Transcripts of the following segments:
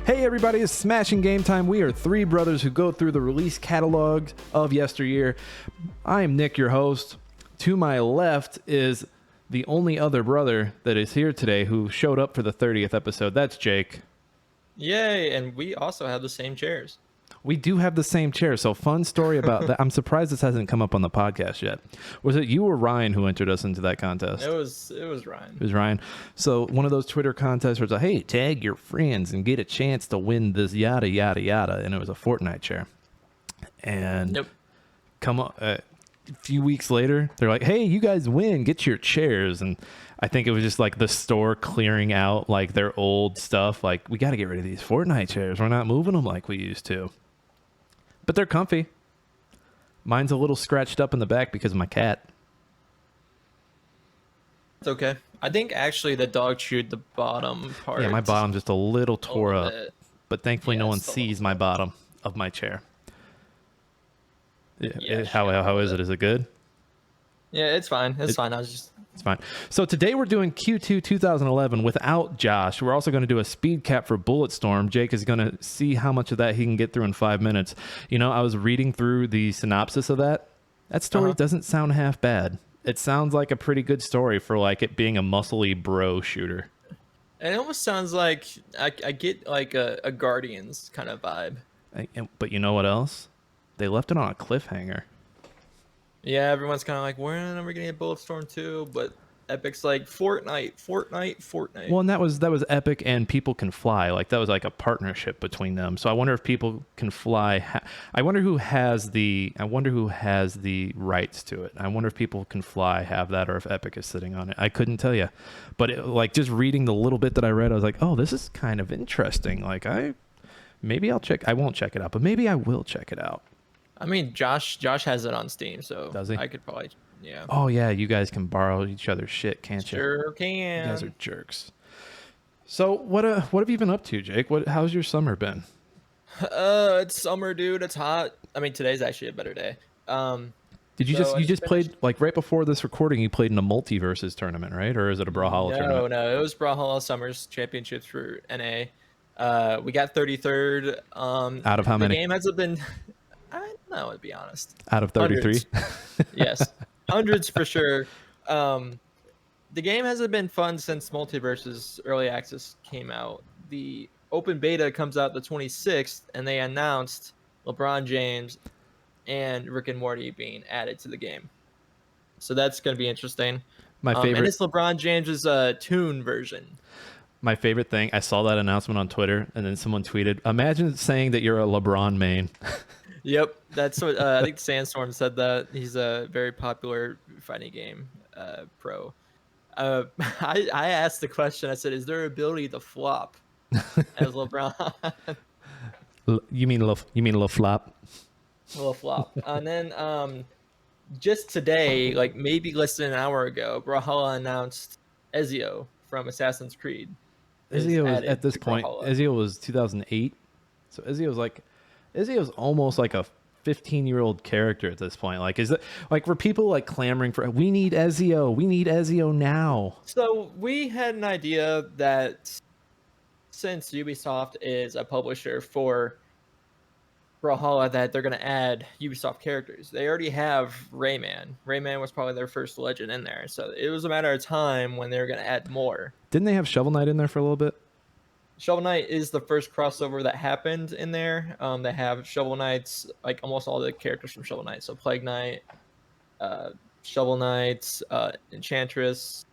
Hey everybody, it's Smashing Game Time. We are three brothers who go through the release catalogs of yesteryear. I am Nick, your host. To my left is the only other brother that is here today who showed up for the 30th episode. That's Jake. Yay, and we also have the same chairs. We do have the same chair, so fun story about that. I'm surprised this hasn't come up on the podcast yet. Was it you or Ryan who entered us into that contest? It was Ryan. It was Ryan. So one of those Twitter contests where it's like, hey, tag your friends and get a chance to win this yada, yada, yada. And it was a Fortnite chair. And come on, a few weeks later, they're like, hey, you guys win. Get your chairs. And I think it was just like the store clearing out like their old stuff. Like, we got to get rid of these Fortnite chairs. We're not moving them like we used to. But they're comfy. Mine's a little scratched up in the back because of my cat. It's okay. I think actually the dog chewed the bottom part. Yeah, my bottom's just a little tore up. Bit. But thankfully no one it's sees my bottom of my chair. Yeah, How is it? Is it good? Yeah, it's fine. It's fine. It's fine. So today we're doing Q2 2011 without Josh. We're also going to do a speed cap for Bulletstorm. Jake is going to see how much of that he can get through in 5 minutes. You know, I was reading through the synopsis of that. That story doesn't sound half bad. It sounds like a pretty good story for like it being a muscly bro shooter. And it almost sounds like I get like a Guardians kind of vibe. But you know what else? They left it on a cliffhanger. Yeah, everyone's kind of like, when are we going to get Bulletstorm 2? But Epic's like, Fortnite. Well, and that was Epic and People Can Fly. Like, that was like a partnership between them. So I wonder if People Can Fly. I wonder who has the rights to it. I wonder if People Can Fly have that or if Epic is sitting on it. I couldn't tell you. But like just reading the little bit that I read, I was like, oh, this is kind of interesting. Like, maybe I'll check. I won't check it out, but maybe I will check it out. I mean, Josh has it on Steam, so does he? I could probably, yeah. Oh yeah, you guys can borrow each other's shit, can't you? Sure can. You guys are jerks. So what have you been up to, Jake? How's your summer been? It's summer, dude. It's hot. I mean, today's actually a better day. Did you just played like right before this recording? You played in a Multiversus tournament, right? Or is it a Brawlhalla tournament? No, it was Brawlhalla Summers Championships for NA. We got 33rd. Out of how many? The game hasn't been. I don't know, to be honest. Out of 33? Yes. Hundreds for sure. The game hasn't been fun since Multiversus Early Access came out. The open beta comes out the 26th, and they announced LeBron James and Rick and Morty being added to the game. So that's going to be interesting. My favorite. And it's LeBron James's Toon version. My favorite thing, I saw that announcement on Twitter, and then someone tweeted, imagine saying that you're a LeBron main. Yep, that's what I think Sandstorm said that. He's a very popular fighting game pro. I asked the question, I said, is there ability to flop as LeBron? You mean Le Flop? Le Flop. And then just today, like maybe less than an hour ago, Brawlhalla announced Ezio from Assassin's Creed. Ezio was, at this point, Ezio was 2008. So Ezio's almost like a 15-year-old character at this point. Like, is it like were people like clamoring for we need Ezio now? So we had an idea that since Ubisoft is a publisher for Brawlhalla, that they're going to add Ubisoft characters. They already have Rayman. Rayman was probably their first legend in there, so it was a matter of time when they were going to add more. Didn't they have Shovel Knight in there for a little bit? Shovel Knight is the first crossover that happened in there. They have Shovel Knights, like almost all the characters from Shovel Knight. So Plague Knight, Shovel Knight, Enchantress.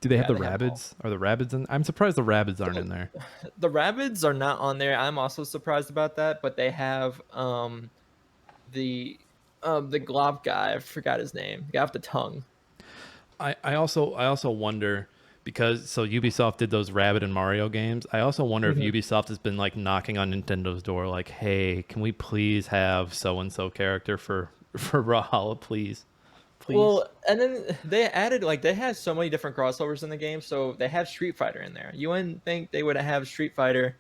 Do they have the Rabbids? Are the Rabbids in? I'm surprised the Rabbids aren't in there. The Rabbids are not on there. I'm also surprised about that. But they have the glob guy. I forgot his name. The guy with the tongue. I also wonder. Because Ubisoft did those Rabbit and Mario games. I also wonder if Ubisoft has been like knocking on Nintendo's door, like, "Hey, can we please have so and so character for Brawlhalla, please?" Well, and then they added they had so many different crossovers in the game, so they have Street Fighter in there. You wouldn't think they would have Street Fighter,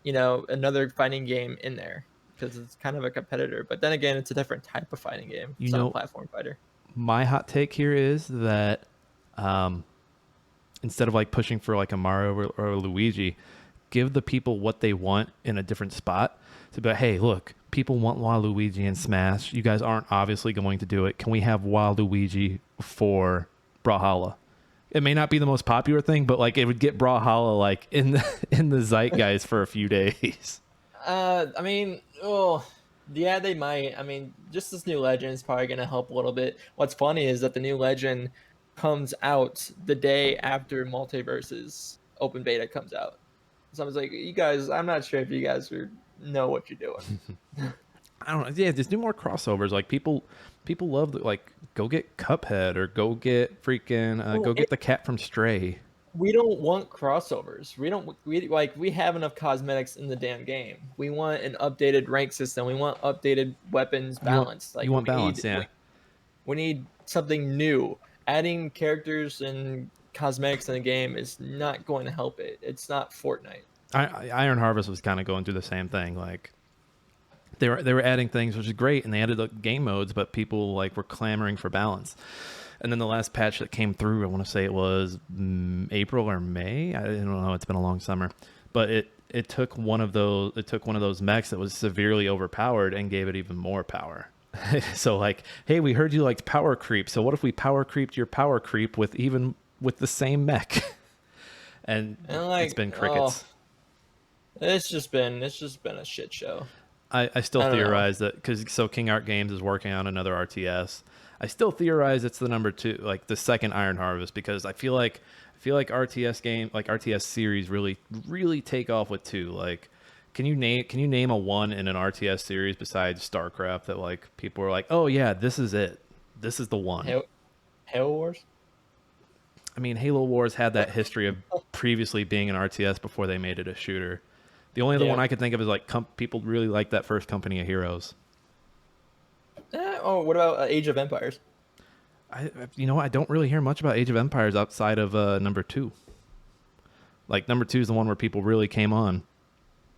another fighting game in there because it's kind of a competitor. But then again, it's a different type of fighting game. It's not a platform fighter. My hot take here is that. Instead of like pushing for like a Mario or Luigi, give the people what they want in a different spot. So, but hey, look, people want Waluigi in Smash. You guys aren't obviously going to do it. Can we have Waluigi for Brawlhalla? It may not be the most popular thing, but like it would get Brawlhalla like in the zeitgeist for a few days. I mean, oh, yeah, they might. I mean, just this new legend is probably going to help a little bit. What's funny is that the new legend comes out the day after Multiversus open beta comes out. So I was like, you guys, I'm not sure if you guys know what you're doing. I don't know. Yeah, just do more crossovers. Like people love like go get Cuphead or go get freaking go get the cat from Stray. We don't want crossovers. We have enough cosmetics in the damn game. We want an updated rank system. We want updated weapons balance. You want balance, yeah. We need something new. Adding characters and cosmetics in the game is not going to help it. It's not Fortnite. Iron Harvest was kind of going through the same thing. Like they were adding things, which is great, and they added game modes, but people like were clamoring for balance. And then the last patch that came through, I want to say it was April or May. I don't know. It's been a long summer, but it took one of those mechs that was severely overpowered and gave it even more power. So like, hey, we heard you liked power creep. So what if we power creeped your power creep with the same mech? and like, it's been crickets. It's just been a shit show. I still theorize that because King Art Games is working on another RTS. I still theorize it's the number 2, like the second Iron Harvest, because I feel like RTS series really take off with 2. Like, can you name a 1 in an RTS series besides StarCraft that like people are like, oh yeah, this is it, this is the one? Halo Wars. I mean, Halo Wars had that history of previously being an RTS before they made it a shooter. The only other one I could think of is like people really like that first Company of Heroes. What about Age of Empires? I don't really hear much about Age of Empires outside of number 2. Like number 2 is the one where people really came on.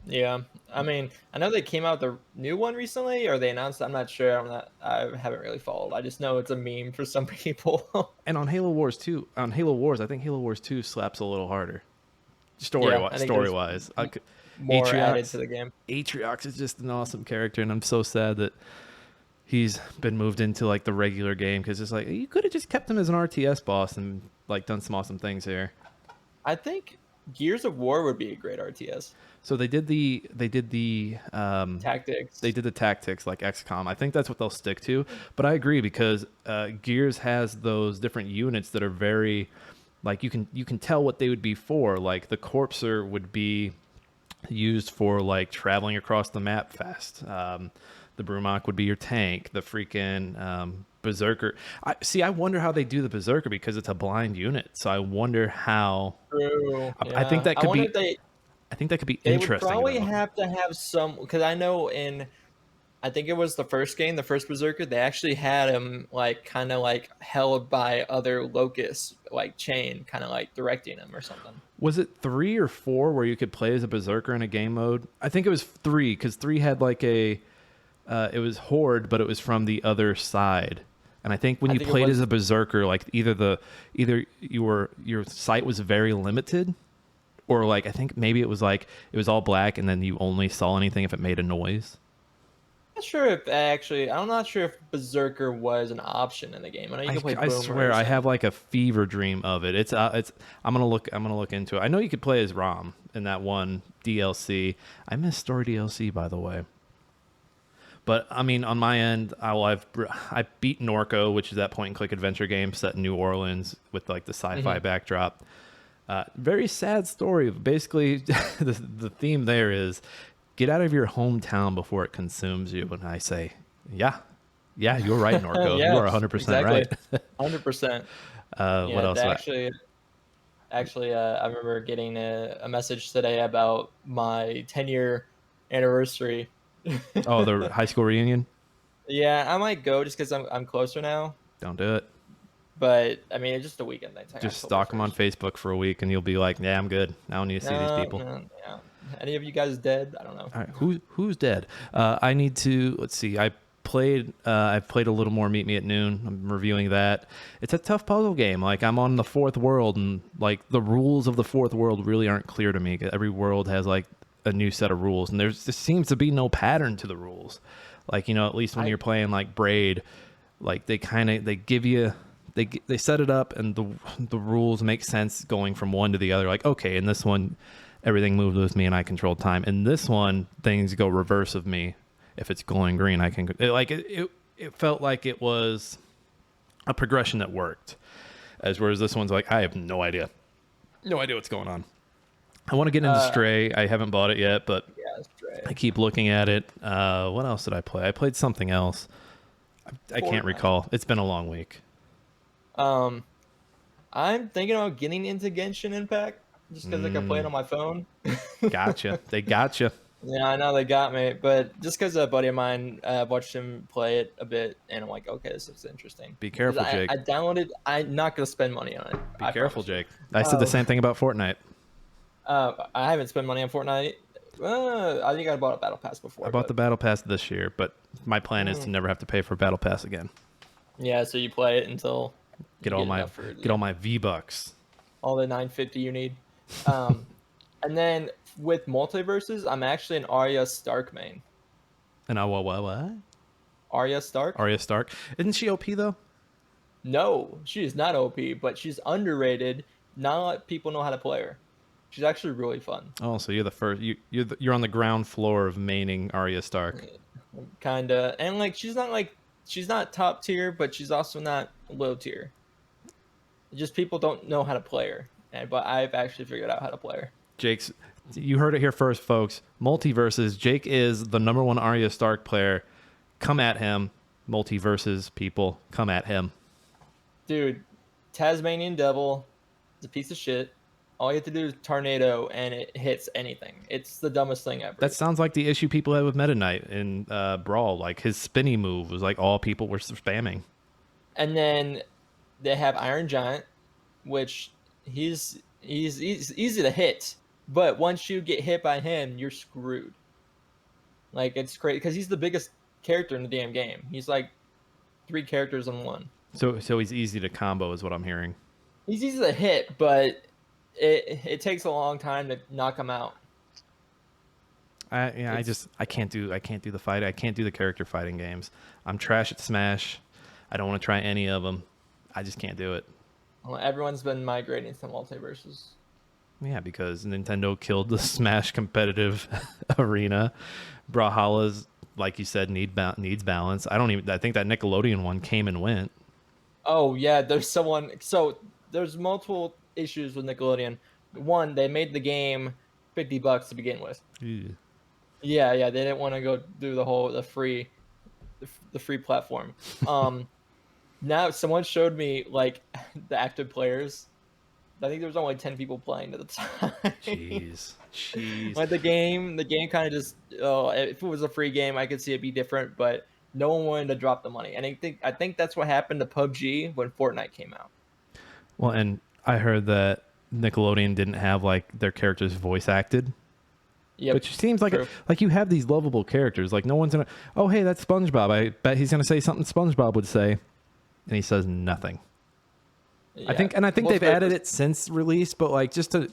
Yeah, I mean, I know they came out with the new one recently, or they announced. I'm not sure. I haven't really followed. I just know it's a meme for some people. And on Halo Wars 2, I think Halo Wars 2 slaps a little harder, story-wise. More added to the game. Atriox is just an awesome character, and I'm so sad that he's been moved into like the regular game, because it's like you could have just kept him as an RTS boss and like done some awesome things here. I think Gears of War would be a great RTS. So they did the tactics. They did the tactics like XCOM. I think that's what they'll stick to. But I agree, because Gears has those different units that are very like you can tell what they would be for. Like the Corpser would be used for like traveling across the map fast. The Brumach would be your tank. The freaking Berserker. I wonder how they do the Berserker, because it's a blind unit. So I wonder how. True. Yeah. I think that could be. I think that could be interesting. They would probably have to have some, because I know I think it was the first game, the first Berserker, they actually had him like kind of like held by other locusts, like chain, kind of like directing him or something. Was it 3 or 4 where you could play as a Berserker in a game mode? I think it was 3, because 3 had like it was Horde, but it was from the other side. And I think when you played as a Berserker, like either your sight was very limited, or like I think maybe it was all black and then you only saw anything if it made a noise. I'm not sure if Berserker was an option in the game. I know you can play Boomer. I swear I have like a fever dream of it. I'm gonna look into it. I know you could play as Rom in that one DLC. I miss Story DLC, by the way. But I mean, on my end, I beat Norco, which is that point and click adventure game set in New Orleans with like the sci-fi backdrop. Very sad story. Basically, the theme there is get out of your hometown before it consumes you. And I say, yeah, you're right, Norco. You are 100% right. 100%. What else? Actually, I remember getting a message today about my 10-year anniversary. Oh, the high school reunion? Yeah, I might go just because I'm closer now. Don't do it. But I mean, it's just a weekend thing. Just stalk them on Facebook for a week, and you'll be like, "Yeah, I'm good. I don't need to see these people." Yeah. Any of you guys dead? I don't know. All right, who's dead? I need to. Let's see. I played a little more Meet Me at Noon. I'm reviewing that. It's a tough puzzle game. Like, I'm on the fourth world, and like the rules of the fourth world really aren't clear to me. Every world has like a new set of rules, and there seems to be no pattern to the rules. Like, at least when you're playing like Braid, like they give you, they set it up, and the rules make sense going from one to the other. Like, okay, in this one, everything moves with me and I control time. In this one, things go reverse of me. If it's going green, I can it felt like it was a progression that worked. Whereas this one's like, I have no idea what's going on. I want to get into Stray. I haven't bought it yet, but Stray. I keep looking at it. What else did I play? I played something else. I can't recall. It's been a long week. I'm thinking about getting into Genshin Impact just because I can play it on my phone. Gotcha. They gotcha. Yeah, I know they got me, but just because a buddy of mine watched him play it a bit, and I'm like, okay, this looks interesting. Be careful, Jake. I downloaded. I'm not gonna spend money on it. Be careful, Jake. I said the same thing about Fortnite. I haven't spent money on Fortnite. I think I bought a Battle Pass before. I bought the Battle Pass this year, but my plan is to never have to pay for a Battle Pass again. Yeah, so you play it until get all my V-Bucks. All the 950 you need. And then with Multiverses, I'm actually an Arya Stark main. And what? Arya Stark? Arya Stark. Isn't she OP though? No, she is not OP, but she's underrated. Not a lot of people know how to play her. She's actually really fun. Oh, so you're the first. You're on the ground floor of maining Arya Stark. Kinda, and like she's not top tier, but she's also not low tier. Just people don't know how to play her, but I've actually figured out how to play her. Jake's, you heard it here first, folks. Multiverses. Jake is the #1 Arya Stark player. Come at him, Multiverses people. Come at him, dude. Tasmanian Devil is a piece of shit. All you have to do is tornado, and it hits anything. It's the dumbest thing ever. That sounds like the issue people had with Meta Knight in Brawl. Like, his spinny move was like all people were spamming. And then they have Iron Giant, which he's easy to hit, but once you get hit by him, you're screwed. Like, it's crazy because he's the biggest character in the damn game. He's like 3 characters in one. So he's easy to combo, is what I'm hearing. He's easy to hit, but it takes a long time to knock him out. I can't do the fight. I can't do the character fighting games. I'm trash at Smash. I don't want to try any of them. I just can't do it. Well, everyone's been migrating to Multiverses. Yeah, because Nintendo killed the Smash competitive arena. Brawlhalla's, like you said, needs balance. I think that Nickelodeon one came and went. Oh yeah, there's multiple issues with Nickelodeon. One, they made the game $50 to begin with. Ew. Yeah, they didn't want to go do the free platform. Now someone showed me like the active players. I think there was only 10 people playing at the time. Jeez. Like the game kind of just. If it was a free game, I could see it be different, but no one wanted to drop the money. And I think that's what happened to PUBG when Fortnite came out. Well, and I heard that Nickelodeon didn't have like their characters voice acted. Yeah, which seems like like you have these lovable characters. Like, no one's gonna. Oh, hey, that's SpongeBob. I bet he's gonna say something SpongeBob would say, and he says nothing. Yeah. I think they've added it since release, but like just to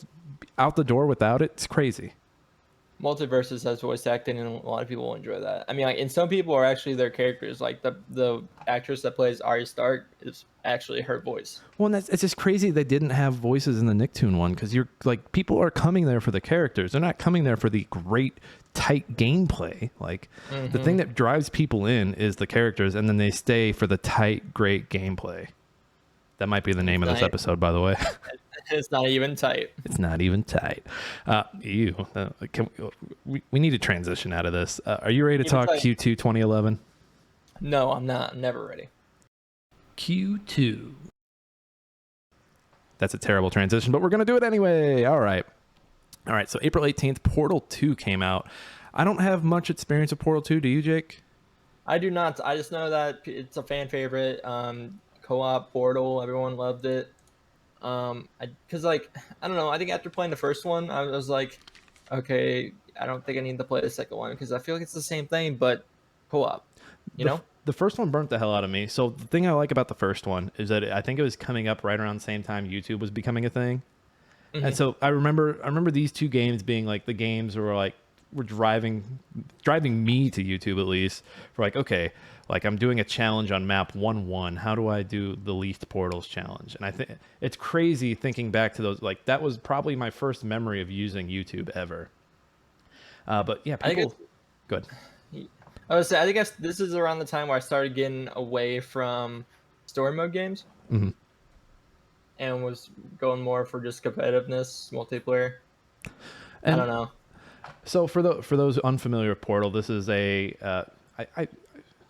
out the door without it, it's crazy. Multiverses has voice acting, and a lot of people enjoy that. I mean, like, and some people are actually their characters. Like the actress that plays Arya Stark is actually her voice. Well, and it's just crazy they didn't have voices in the Nicktoon one, because you're like, people are coming there for the characters. They're not coming there for the great tight gameplay. Like the thing that drives people in is the characters, and then they stay for the tight, great gameplay. That might be the name of this episode, by the way. It's not even tight. It's not even tight. We need to transition out of this. Are you ready to talk Q2 2011? No, I'm not. I'm never ready. Q2. That's a terrible transition, but we're going to do it anyway. All right. So April 18th, Portal 2 came out. I don't have much experience with Portal 2. Do you, Jake? I do not. I just know that it's a fan favorite. Co-op Portal. Everyone loved it. Because like, I don't know, I think after playing the first one, I was like, okay, I don't think I need to play the second one, because I feel like it's the same thing, but co-op. You know, the first one burnt the hell out of me. So the thing I like about the first one is that I think it was coming up right around the same time YouTube was becoming a thing. Mm-hmm. And so I remember these two games being like the games were like were driving me to YouTube at least for like, okay, like I'm doing a challenge on map 1-1. How do I do the least portals challenge? And I think it's crazy thinking back to those. Like that was probably my first memory of using YouTube ever. But yeah, people. Good. I would say I think this is around the time where I started getting away from story mode games, Mm-hmm. and was going more for just competitiveness, multiplayer. And I don't know. So for those unfamiliar with Portal, this is I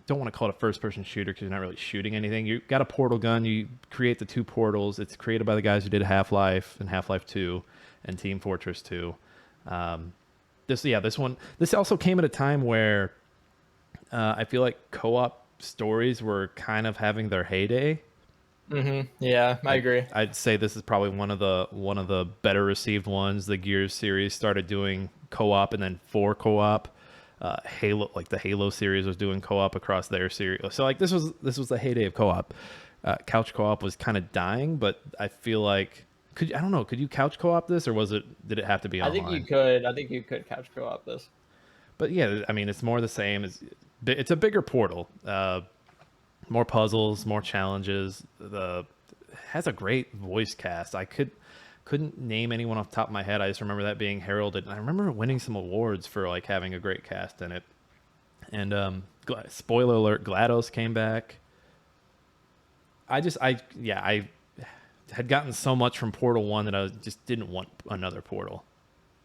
don't want to call it a first-person shooter because you're not really shooting anything. You got a portal gun. You create the two portals. It's created by the guys who did Half-Life and Half-Life 2 and Team Fortress 2. This also came at a time where I feel like co-op stories were kind of having their heyday. Mm-hmm. Yeah, I agree. I'd say this is probably one of the better received ones. The Gears series started doing co-op, and then for co-op, Halo, like the Halo series, was doing co-op across their series. So like this was the heyday of co-op. Couch co-op was kind of dying, but I feel like could you couch co-op this, or did it have to be online? I think you could couch co-op this. But yeah, I mean it's more the same. It's a bigger Portal. More puzzles, more challenges. It has a great voice cast. I couldn't name anyone off the top of my head. I just remember that being heralded, and I remember winning some awards for like having a great cast in it. And spoiler alert, GLaDOS came back. I had gotten so much from Portal 1 that I just didn't want another Portal.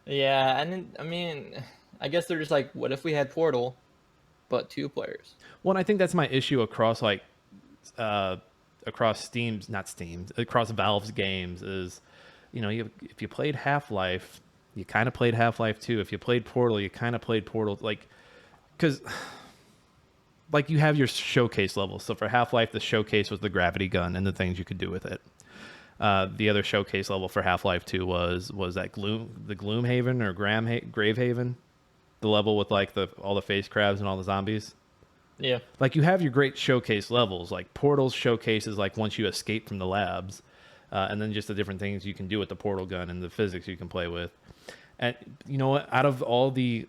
Yeah, and I mean, I guess they're just like, what if we had Portal, but 2 players? Well, and I think that's my issue across across Valve's games is, if you played Half-Life, you kind of played Half-Life 2. If you played Portal, you kind of played Portal, because you have your showcase levels. So for Half-Life, the showcase was the gravity gun and the things you could do with it. The other showcase level for Half-Life 2 was that Gloomhaven or Gravehaven, the level with like all the face crabs and all the zombies. Yeah. Like you have your great showcase levels, like Portal's showcases like once you escape from the labs, and then just the different things you can do with the portal gun and the physics you can play with. And you know what? Out of all the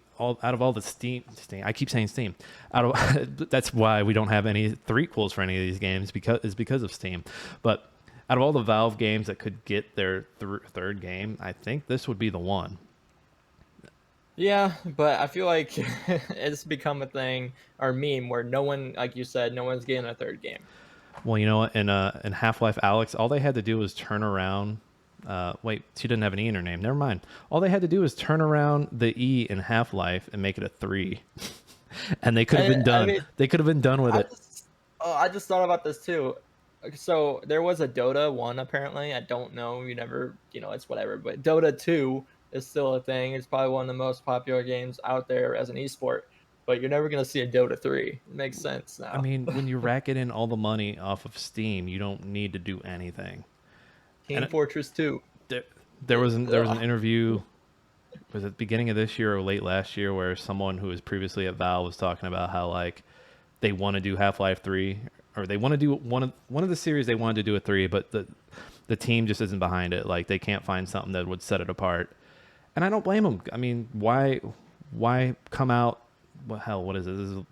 Steam, I keep saying Steam. That's why we don't have any threequels for any of these games because of Steam. But out of all the Valve games that could get their third game, I think this would be the one. Yeah, but I feel like it's become a thing or meme where no one, like you said, no one's getting a third game. Well, you know what? In Half-Life Alyx, all they had to do was turn around. Wait, she didn't have an E in her name. Never mind. All they had to do was turn around the E in Half-Life and make it a 3, and they could have been done. They could have been done with it. I just thought about this too. So there was a Dota 1 apparently. I don't know. You never, it's whatever. But Dota 2 is still a thing. It's probably one of the most popular games out there as an esport. But you're never going to see a Dota 3. It makes sense now. I mean, when you rack it in all the money off of Steam, you don't need to do anything. Team Fortress 2. There was an interview, was it the beginning of this year or late last year, where someone who was previously at Valve was talking about how like they want to do Half-Life 3, or they want to do one of the series they wanted to do a 3, but the team just isn't behind it. Like they can't find something that would set it apart. And I don't blame them. I mean, why come out? Well, hell, what is it?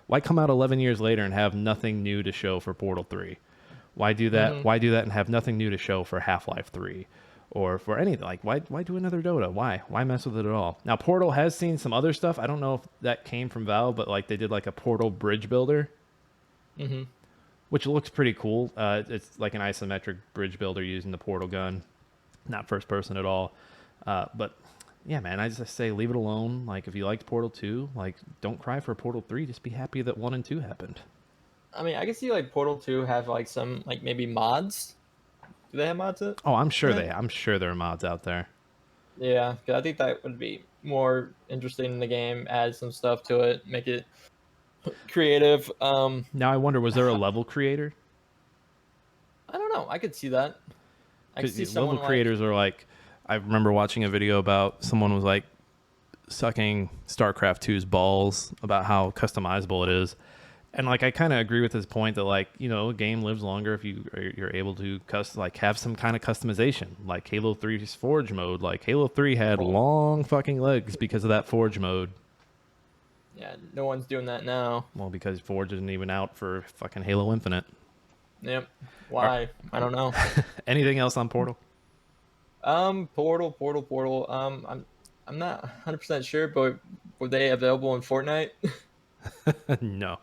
Why come out 11 years later and have nothing new to show for Portal 3? Why do that? Mm-hmm. Why do that and have nothing new to show for Half-Life 3, or for anything? Like, why do another Dota? Why mess with it at all? Now, Portal has seen some other stuff. I don't know if that came from Valve, but like they did like a Portal bridge builder, mm-hmm. which looks pretty cool. It's like an isometric bridge builder using the portal gun, not first person at all. But yeah, man, I just say leave it alone. Like if you liked Portal 2, like don't cry for Portal 3. Just be happy that 1 and 2 happened. I mean, I can see like Portal 2 have like some like maybe mods. Do they have mods in it? Oh, I'm sure I'm sure there are mods out there. Yeah, because I think that would be more interesting in the game. Add some stuff to it, make it creative. Now I wonder, was there a level creator? I don't know. I could see that. I could see level creators are like. I remember watching a video about someone was like sucking StarCraft 2's balls about how customizable it is. And like I kind of agree with his point that like, you know, a game lives longer if you're able to have some kind of customization. Like Halo 3's Forge mode, like Halo 3 had long fucking legs because of that Forge mode. Yeah, no one's doing that now. Well, because Forge isn't even out for fucking Halo Infinite. Yep. Why? I don't know. Anything else on Portal? Portal. I'm not 100% sure, but were they available in Fortnite? No.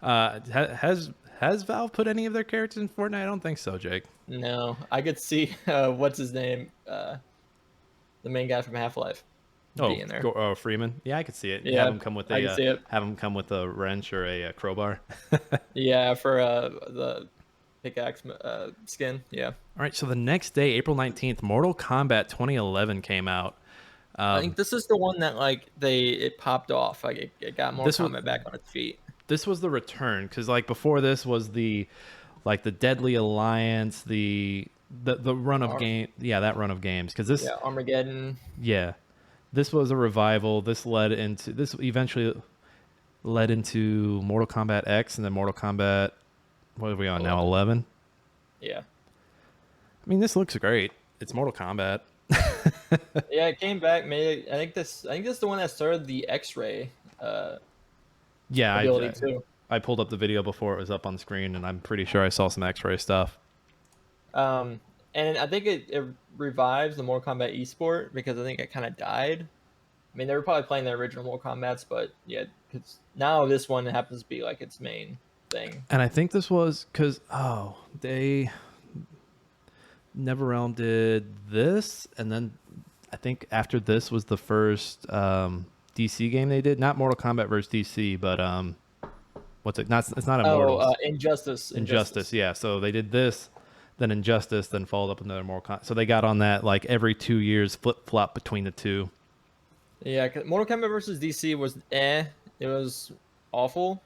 Has Valve put any of their characters in Fortnite? I don't think so, Jake. No. I could see what's his name, the main guy from Half-Life, being there. Freeman. Yeah, I could see it. Yeah, have him come with a wrench or a crowbar. Yeah, for the pickaxe skin. Yeah. All right. So the next day, April 19th, Mortal Kombat 2011 came out. I think this is the one that like it popped off. Like it got Mortal Kombat back on its feet. This was the return, because like before this was the Deadly Alliance, the run of game. Yeah, that run of games. Because this Armageddon. Yeah, this was a revival. This eventually led into Mortal Kombat X, and then Mortal Kombat. What are we on now? 11. Yeah. I mean, this looks great. It's Mortal Kombat. Yeah, it came back. I think this is the one that started the X-ray. Ability too. I pulled up the video before it was up on screen, and I'm pretty sure I saw some X-ray stuff. And I think it revives the Mortal Kombat esport, because I think it kind of died. I mean, they were probably playing the original Mortal Kombats, but yeah, because now this one happens to be like its main thing. And I think this was because they NetherRealm did this, and then I think after this was the first DC game they did. Not Mortal Kombat versus DC, but what's it? It's not Immortals. Injustice. Yeah. So they did this, then Injustice, then followed up another Mortal Kombat. So they got on that like every 2 years, flip flop between the two. Yeah, 'cause Mortal Kombat versus DC was It was awful.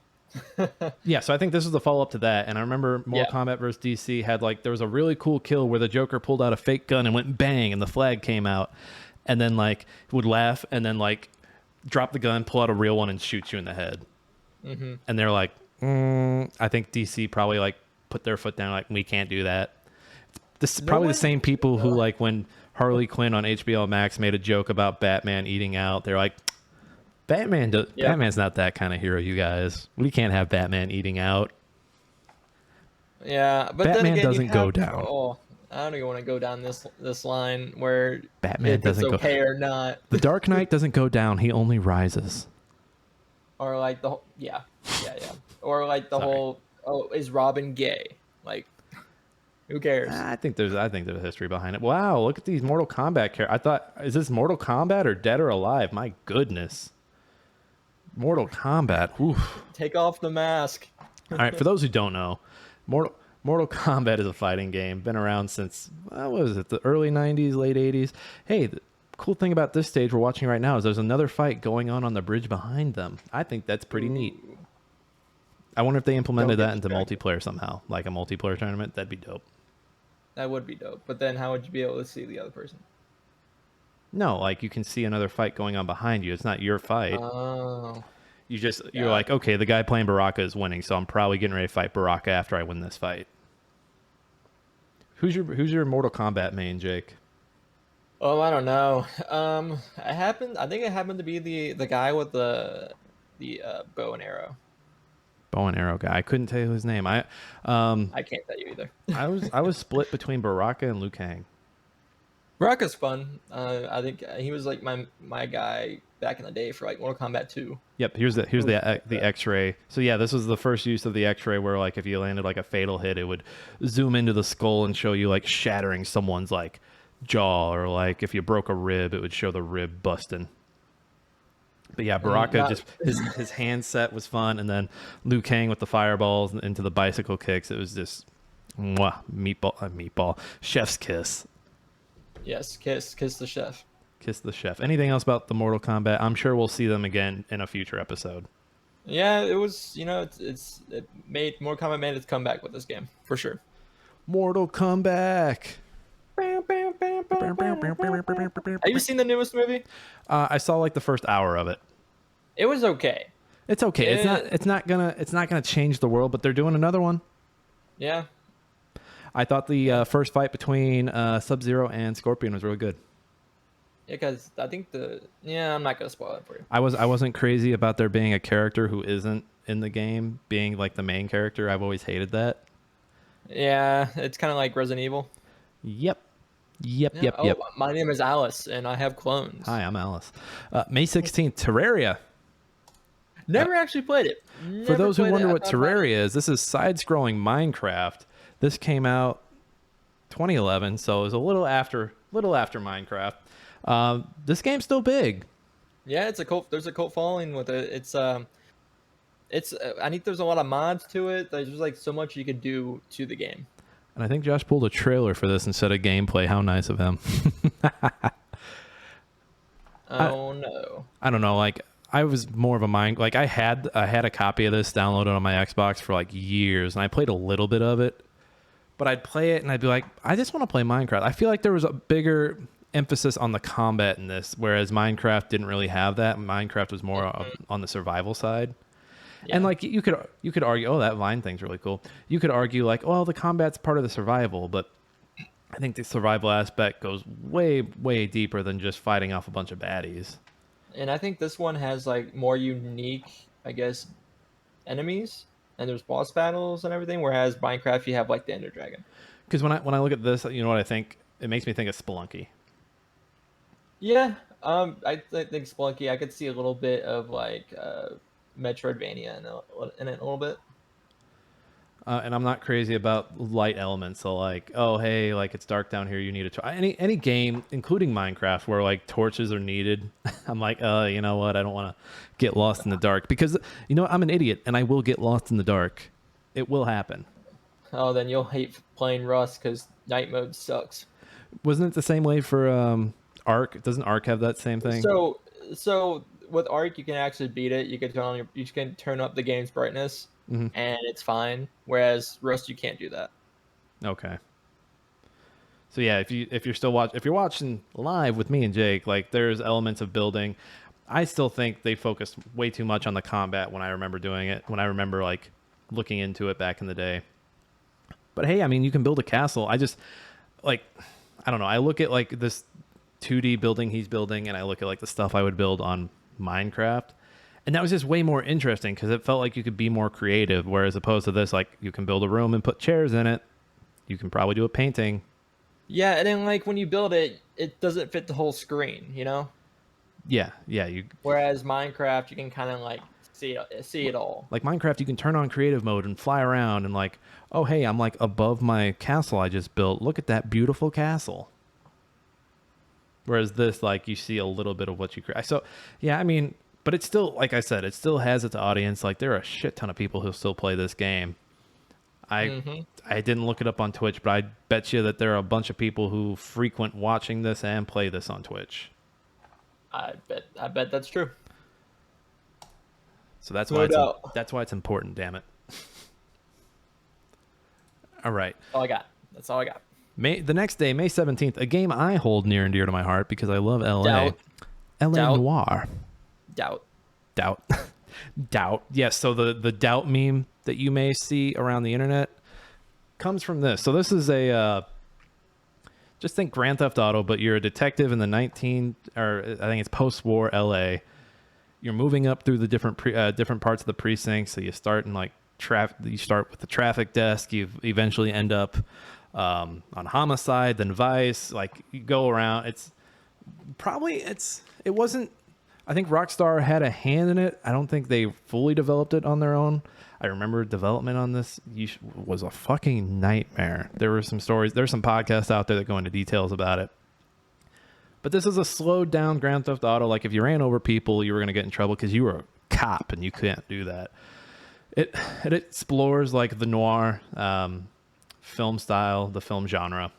Yeah, so I think this was the follow up to that, and I remember Mortal Kombat vs DC had there was a really cool kill where the Joker pulled out a fake gun and went bang, and the flag came out, and then would laugh, and then drop the gun, pull out a real one, and shoot you in the head. Mm-hmm. And they're like, I think DC probably put their foot down, we can't do that. This is probably the same people who when Harley Quinn on HBO Max made a joke about Batman eating out, they're like, Batman's not that kind of hero, you guys. We can't have Batman eating out. Yeah, but Batman then again, doesn't go down. Oh, I don't even want to go down this line where Batman doesn't go. Okay or not. The Dark Knight doesn't go down; he only rises. Or yeah. Or whole is Robin gay? Who cares? I think there's a history behind it. Wow, look at these Mortal Kombat characters. I thought, is this Mortal Kombat or Dead or Alive? My goodness. Mortal Kombat. Oof. Take off the mask. All right, for those who don't know, Mortal Kombat is a fighting game. Been around since, what was it, the early 90s, late 80s. Hey, the cool thing about this stage we're watching right now is there's another fight going on the bridge behind them. I think that's pretty neat. I wonder if they implemented that into multiplayer somehow, like a multiplayer tournament. That'd be dope. That would be dope. But then how would you be able to see the other person? No, you can see another fight going on behind you. It's not your fight. Oh. You're like, okay, the guy playing Baraka is winning, so I'm probably getting ready to fight Baraka after I win this fight. Who's your Mortal Kombat main, Jake? Oh, I don't know. I think it happened to be the guy with the bow and arrow. Bow and arrow guy. I couldn't tell you his name. I can't tell you either. I was split between Baraka and Liu Kang. Baraka's fun. I think he was my guy back in the day for Mortal Kombat 2. Yep. Here's the X-ray. So yeah, this was the first use of the X-ray where if you landed a fatal hit, it would zoom into the skull and show you shattering someone's jaw, or if you broke a rib, it would show the rib busting. But yeah, Baraka his hand set was fun, and then Liu Kang with the fireballs into the bicycle kicks. It was just meatball, chef's kiss. Yes, kiss the chef. Kiss the chef. Anything else about the Mortal Kombat? I'm sure we'll see them again in a future episode. Yeah, it was. Mortal Kombat made its comeback with this game for sure. Mortal Kombat. Have you seen the newest movie? I saw like the first hour of it. It was okay. It's okay. It's not gonna change the world, but they're doing another one. Yeah. I thought the first fight between Sub-Zero and Scorpion was really good. Yeah, because I think I'm not gonna spoil it for you. I wasn't crazy about there being a character who isn't in the game being like the main character. I've always hated that. Yeah, it's kind of like Resident Evil. Yep. Yep. My name is Alice, and I have clones. Hi, I'm Alice. May 16th, Terraria. Never actually played it. For those who wonder what Terraria is, this is side-scrolling Minecraft. This came out 2011, so it was a little after Minecraft. This game's still big. Yeah, it's a cult. There's a cult following with it. It's I think there's a lot of mods to it. There's like so much you could do to the game. And I think Josh pulled a trailer for this instead of gameplay. How nice of him. No. I don't know. Like, I was more of a like I had a copy of this downloaded on my Xbox for like years, and I played a little bit of it. But I'd play it and I'd be like, I just want to play Minecraft. I feel like there was a bigger emphasis on the combat in this, whereas Minecraft didn't really have that. Minecraft was more on the survival side. Yeah. And like you could argue, oh, that vine thing's really cool. You could argue like, well, the combat's part of the survival, but I think the survival aspect goes way, way deeper than just fighting off a bunch of baddies. And I think this one has like more unique, I guess, enemies, and there's boss battles and everything. Whereas Minecraft, you have like the Ender Dragon. Because when I look at this, you know what I think? It makes me think of Spelunky. Yeah, I think Spelunky. I could see a little bit of like Metroidvania in it a little bit. And I'm not crazy about light elements. So like, oh hey, like it's dark down here. You need a any game, including Minecraft, where like torches are needed. I'm like, you know what? I don't want to get lost in the dark because you know I'm an idiot and I will get lost in the dark. It will happen. Oh, then you'll hate playing Rust because night mode sucks. Wasn't it the same way for Ark? Doesn't Ark have that same thing? So with Ark, you can actually beat it. You can turn up the game's brightness. Mm-hmm. And it's fine. Whereas Rust, you can't do that. Okay. So yeah, if you're watching live with me and Jake, like there's elements of building. I still think they focused way too much on the combat when I remember doing it. When I remember like looking into it back in the day. But hey, I mean, you can build a castle. I just like I don't know. I look at like this 2D building he's building, and I look at like the stuff I would build on Minecraft. And that was just way more interesting because it felt like you could be more creative. Whereas opposed to this, like you can build a room and put chairs in it. You can probably do a painting. Yeah, and then like when you build it, it doesn't fit the whole screen, you know? Yeah. Whereas Minecraft, you can kind of like see it all. Like Minecraft, you can turn on creative mode and fly around and like, oh hey, I'm like above my castle I just built. Look at that beautiful castle. Whereas this, like you see a little bit of what you create. So yeah, I mean. But it's still, like I said, it still has its audience. Like there are a shit ton of people who still play this game. I didn't look it up on Twitch, but I bet you that there are a bunch of people who frequent watching this and play this on Twitch. I bet that's true. So that's why it's important. Damn it. All right. That's all I got. The next day, May 17th, a game I hold near and dear to my heart because I love LA. LA Noire. Doubt. Yes, so the doubt meme that you may see around the internet comes from this. So this is just think Grand Theft Auto, but you're a detective in the I think it's post-war LA. You're moving up through the different parts of the precinct. So you start in like you start with the traffic desk. You eventually end up on homicide, then vice. Like you go around. It wasn't. I think Rockstar had a hand in it. I don't think they fully developed it on their own. I remember development on this was a fucking nightmare. There were some stories. There's some podcasts out there that go into details about it. But this is a slowed down Grand Theft Auto. Like if you ran over people, you were going to get in trouble because you were a cop and you can't do that. It explores like the noir film style, the film genre.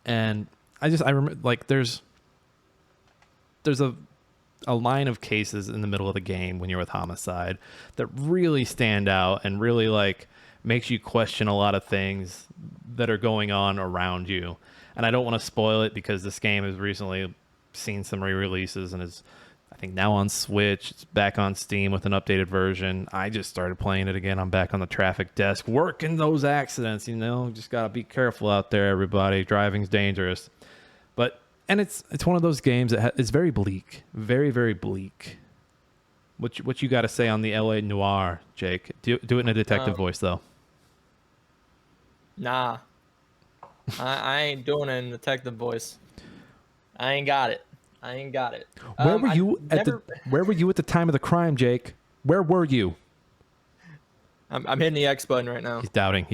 And I remember like there's a line of cases in the middle of the game when you're with homicide that really stand out and really like makes you question a lot of things that are going on around you. And I don't want to spoil it because this game has recently seen some re-releases and is, I think, now on Switch. It's back on Steam with an updated version. I just started playing it again. I'm back on the traffic desk working those accidents, just got to be careful out there, everybody. Driving's dangerous. And it's one of those games that is very bleak. Very, very bleak. What you got to say on the LA Noir, Jake? Do it in a detective voice, though. Nah. I ain't doing it in detective voice. I ain't got it. Where were you Where were you at the time of the crime, Jake? Where were you? I'm hitting the X button right now. He's doubting.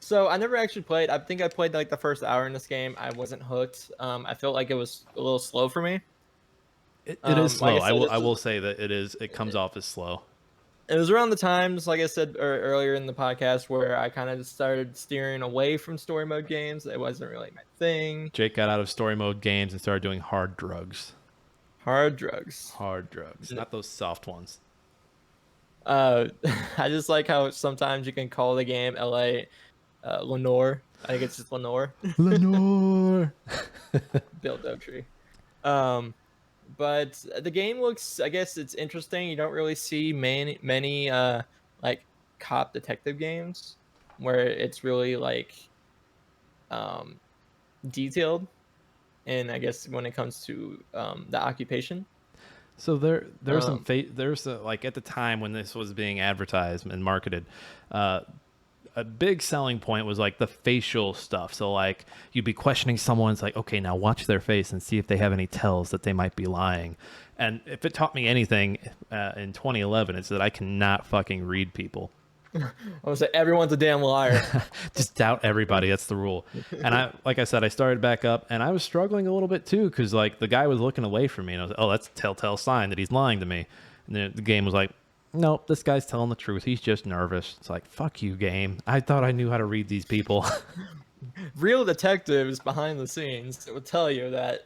So I never actually played. I think I played like the first hour in this game. I wasn't hooked. I felt like it was a little slow for me. It is slow. Like I will say that it is. It comes off as slow. It was around the times, like I said earlier in the podcast, where I kind of started steering away from story mode games. It wasn't really my thing. Jake got out of story mode games and started doing hard drugs. Hard drugs, not those soft ones. I just like how sometimes you can call the game LA Lenore. I think it's just Lenore. Lenore. Bill Doughtry. But the game looks, I guess it's interesting. You don't really see many like cop detective games where it's really like detailed. And I guess when it comes to the occupation. So there's like at the time when this was being advertised and marketed, a big selling point was like the facial stuff. So like you'd be questioning someone. It's like, okay, now watch their face and see if they have any tells that they might be lying. And if it taught me anything in 2011, it's that I cannot fucking read people. I was like, everyone's a damn liar. Just doubt everybody. That's the rule. And like I said, I started back up and I was struggling a little bit too. Cause like the guy was looking away from me and I was like, oh, that's a telltale sign that he's lying to me. And the game was like, nope, this guy's telling the truth. He's just nervous. It's like, fuck you, game. I thought I knew how to read these people. Real detectives behind the scenes would tell you that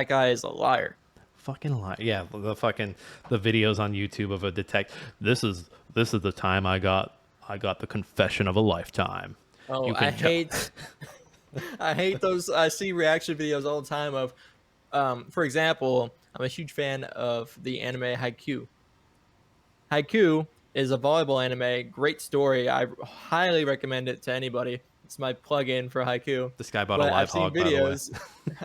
guy is a liar. Fucking lie. Yeah, the videos on YouTube of a detective. This is the time I got the confession of a lifetime. Oh, I hate those. I see reaction videos all the time of, for example, I'm a huge fan of the anime Haikyuu. Haikyuu is a volleyball anime. Great story. I highly recommend it to anybody. It's my plug-in for Haikyuu. This guy bought a live hog, by the way.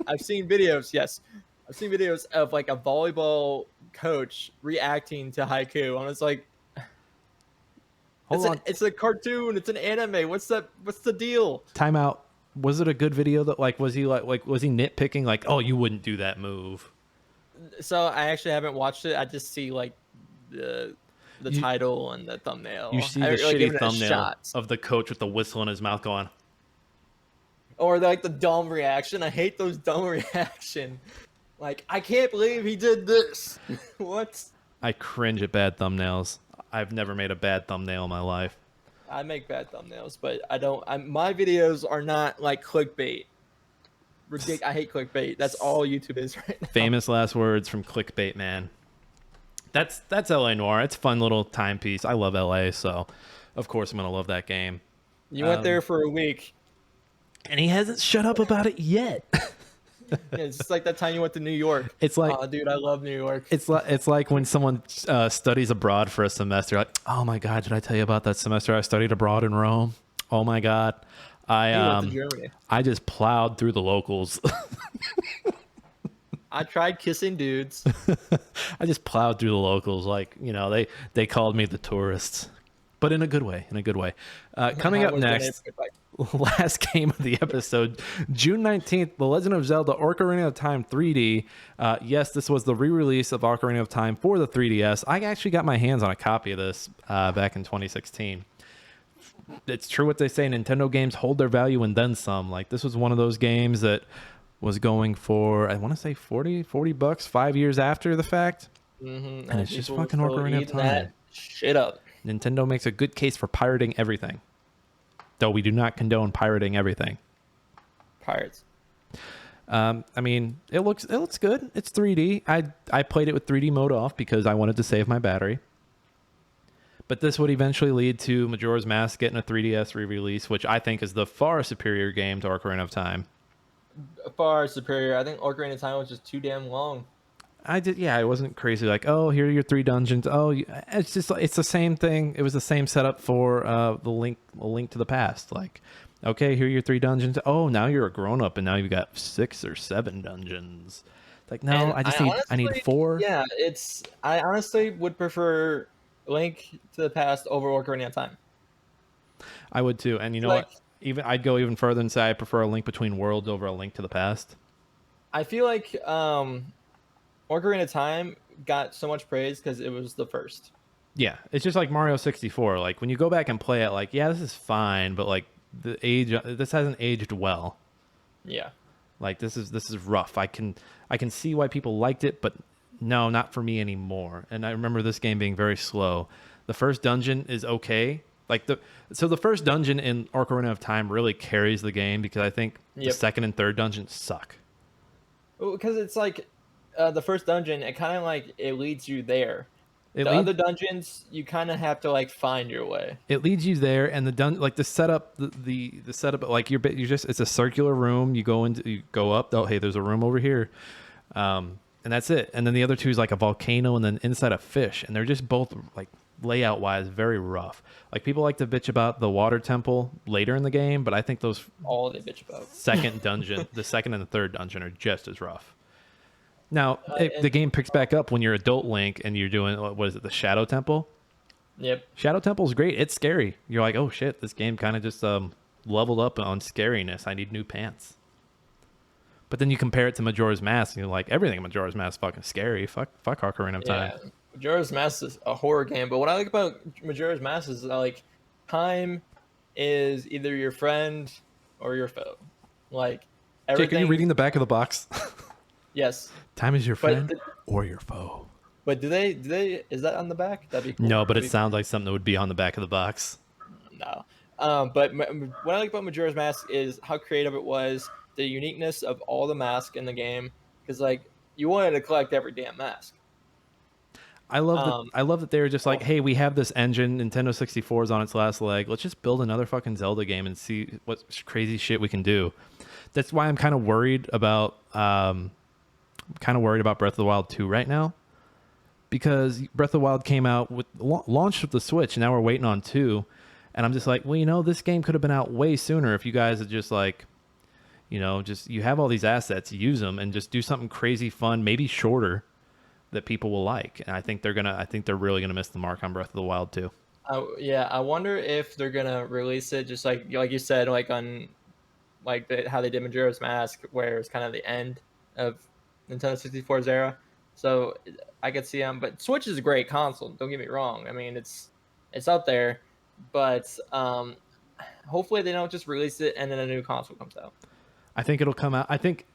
I've seen videos, yes. I've seen videos of like a volleyball coach reacting to Haikyuu. And it's like, it's a cartoon. It's an anime. What's the deal? Time out. Was it a good video that was he nitpicking like, oh, you wouldn't do that move? So I actually haven't watched it. I just see like the title and the thumbnail. You see the shitty thumbnail of the coach with the whistle in his mouth going. Or like the dumb reaction. I hate those dumb reaction. Like, I can't believe he did this. What? I cringe at bad thumbnails. I've never made a bad thumbnail in my life. I make bad thumbnails, but my videos are not like clickbait. I hate clickbait. That's all YouTube is right now. Famous last words from clickbait, man. That's LA Noire. It's a fun little timepiece. I love LA, so of course I'm gonna love that game. You went there for a week, and he hasn't shut up about it yet. Yeah, it's just like that time you went to New York. It's like, oh, dude, I love New York. It's like when someone studies abroad for a semester. Like, oh my god, did I tell you about that semester I studied abroad in Rome? Oh my god, I went to Germany. I just plowed through the locals. I tried kissing dudes. I just plowed through the locals. Like, they called me the tourists, but in a good way. Coming up next, last game of the episode, June 19th, The Legend of Zelda Ocarina of Time 3D. Yes, this was the re-release of Ocarina of Time for the 3DS. I actually got my hands on a copy of this back in 2016. It's true what they say, Nintendo games hold their value and then some. Like, this was one of those games that was going for, I want to say $40 5 years after the fact. Mm-hmm. And it's just fucking Ocarina of Time. That shit up. Nintendo makes a good case for pirating everything. Though we do not condone pirating everything. Pirates. I mean, it looks good. It's 3D. I played it with 3D mode off because I wanted to save my battery. But this would eventually lead to Majora's Mask getting a 3DS re-release, which I think is the far superior game to Ocarina of Time. Far superior. I think Ocarina of Time was just too damn long. I wasn't crazy like, oh, here are your 3 dungeons. Oh, it's just, it's the same thing. It was the same setup for the Link to the Past. Like, okay, here are your 3 dungeons. Oh, now you're a grown up and now you've got 6 or 7 dungeons. Like, no, And I need 4. Yeah, I honestly would prefer Link to the Past over Ocarina of Time. I would too. And you know what? I'd go even further and say I prefer a Link Between Worlds over a Link to the Past. I feel like Ocarina of Time got so much praise because it was the first. Yeah, it's just like Mario 64. Like when you go back and play it, like, yeah, this is fine, but like this hasn't aged well. Yeah. Like this is rough. I can see why people liked it, but no, not for me anymore. And I remember this game being very slow. The first dungeon is okay. Like the first dungeon in Ocarina of Time really carries the game because I think the second and third dungeons suck. Because it's like the first dungeon, it kind of like it leads you there. Other dungeons, you kind of have to like find your way. It leads you there, and the setup, the setup, like you're just, it's a circular room. You go up. Oh, hey, there's a room over here, and that's it. And then the other two is like a volcano, and then inside a fish, and they're just both like layout wise very rough. Like people like to bitch about the water temple later in the game, but I think those all they bitch about second dungeon, the second and the third dungeon are just as rough. Now, the game picks back up when you're adult Link and you're doing, what is it, the Shadow Temple? Yep. Shadow Temple's great. It's scary. You're like, oh shit, this game kind of just leveled up on scariness. I need new pants. But then you compare it to Majora's Mask and you're like, everything in Majora's Mask is fucking scary. Fuck Ocarina of Time. Yeah, Majora's Mask is a horror game. But what I like about Majora's Mask is like time is either your friend or your foe. Like everything. Jake, are you reading the back of the box? Yes. Time is your friend or your foe. But do they? Is that on the back? That'd be cool. No, but it sounds like something that would be on the back of the box. No. But what I like about Majora's Mask is how creative it was, the uniqueness of all the masks in the game. Because like you wanted to collect every damn mask. I love that they were just like, hey, we have this engine. Nintendo 64 is on its last leg. Let's just build another fucking Zelda game and see what crazy shit we can do. That's why I'm kind of worried about. Breath of the Wild 2 right now, because Breath of the Wild came out with launched with the Switch, and now we're waiting on 2, and I'm just like, well, you know, this game could have been out way sooner if you guys had just like, you know, just you have all these assets, use them, and just do something crazy fun, maybe shorter, that people will like. And I think they're really gonna miss the mark on Breath of the Wild 2. Yeah, I wonder if they're gonna release it just like you said, like on like how they did Majora's Mask, where it's kind of the end of Nintendo 64's era. So I could see them, but Switch is a great console, don't get me wrong. I mean, it's out there, but hopefully they don't just release it and then a new console comes out. I think it'll come out. I think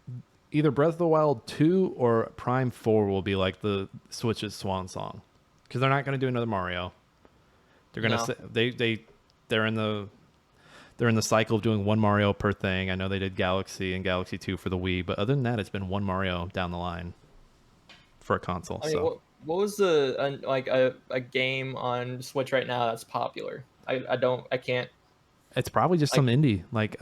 either Breath of the Wild 2 or Prime 4 will be like the Switch's swan song, because they're not going to do another Mario. They're going to they're in the cycle of doing one Mario per thing. I know they did Galaxy and Galaxy 2 for the Wii, but other than that, it's been one Mario down the line for a console. I mean, so what was a game on Switch right now that's popular? I can't. It's probably just some indie. Like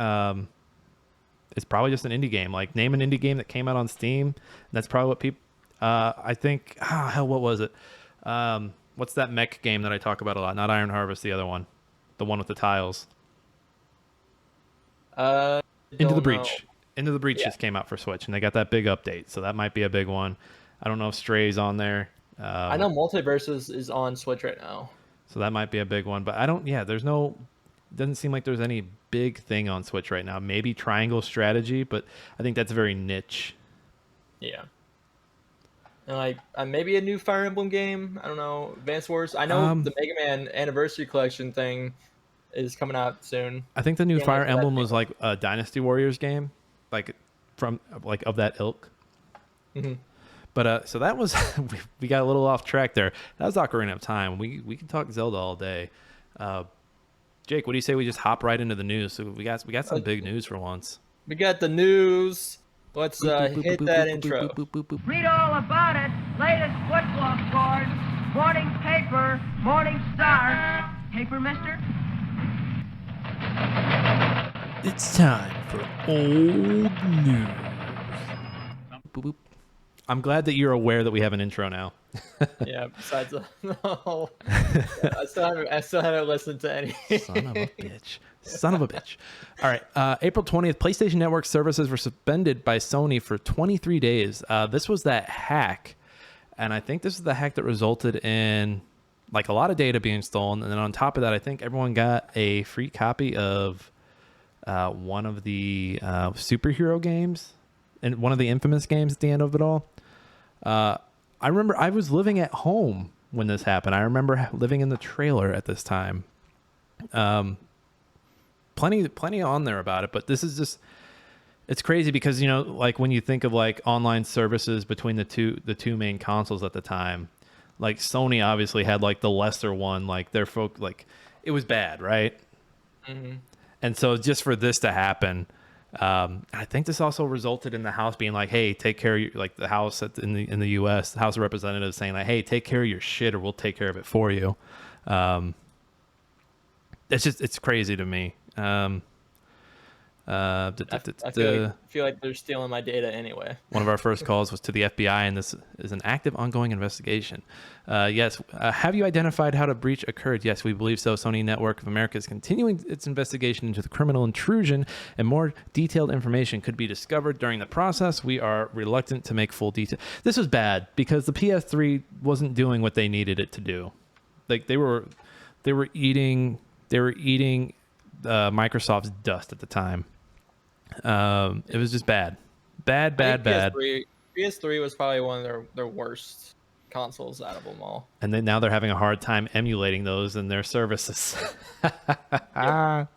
it's probably just an indie game. Like name an indie game that came out on Steam. That's probably what people. I think. What was it? What's that mech game that I talk about a lot? Not Iron Harvest, the other one, the one with the tiles. Into the Breach. Into the Breach just came out for Switch, and they got that big update, so that might be a big one. I don't know if Stray's on there. I know Multiversus is on Switch right now, so that might be a big one. But I don't. Yeah, doesn't seem like there's any big thing on Switch right now. Maybe Triangle Strategy, but I think that's very niche. Yeah. And like maybe a new Fire Emblem game. I don't know. Advance Wars. I know the Mega Man Anniversary Collection thing is coming out soon. I think the new Fire Emblem was like a Dynasty Warriors game, like from like of that ilk. Mm-hmm. But so that was we got a little off track there. That was Ocarina of Time. We can talk Zelda all day. Jake, what do you say we just hop right into the news? So we got some big news for once. We got the news. Let's hit that intro. Read all about it. Latest football scores. Morning paper, morning star. Paper, mister? It's time for old news. Boop, boop. I'm glad that you're aware that we have an intro now. Yeah, besides the whole... I still haven't listened to any. Son of a bitch. Son of a bitch. All right. April 20th, PlayStation Network services were suspended by Sony for 23 days. This was that hack. And I think this is the hack that resulted in like a lot of data being stolen. And then on top of that, I think everyone got a free copy of one of the superhero games and one of the infamous games at the end of it all. I remember I was living at home when this happened. I remember living in the trailer at this time. Plenty on there about it, but this is just, it's crazy because, you know, like when you think of like online services between the two main consoles at the time, like Sony obviously had like the lesser one, like their folk, like it was bad, right? Mm-hmm. And so just for this to happen, I think this also resulted in the House being like, "Hey, take care of your, like the House in the U.S. the House of Representatives saying like, hey, take care of your shit, or we'll take care of it for you." It's crazy to me. I feel like they're stealing my data anyway. One of our first calls was to the FBI, and this is an active, ongoing investigation. Yes. Have you identified how the breach occurred? Yes, we believe so. Sony Network of America is continuing its investigation into the criminal intrusion, and more detailed information could be discovered during the process. We are reluctant to make full detail. This was bad because the PS3 wasn't doing what they needed it to do. Like they were eating Microsoft's dust at the time. It was just bad. PS3 was probably one of their worst consoles out of them all. And then now they're having a hard time emulating those in their services. Yep.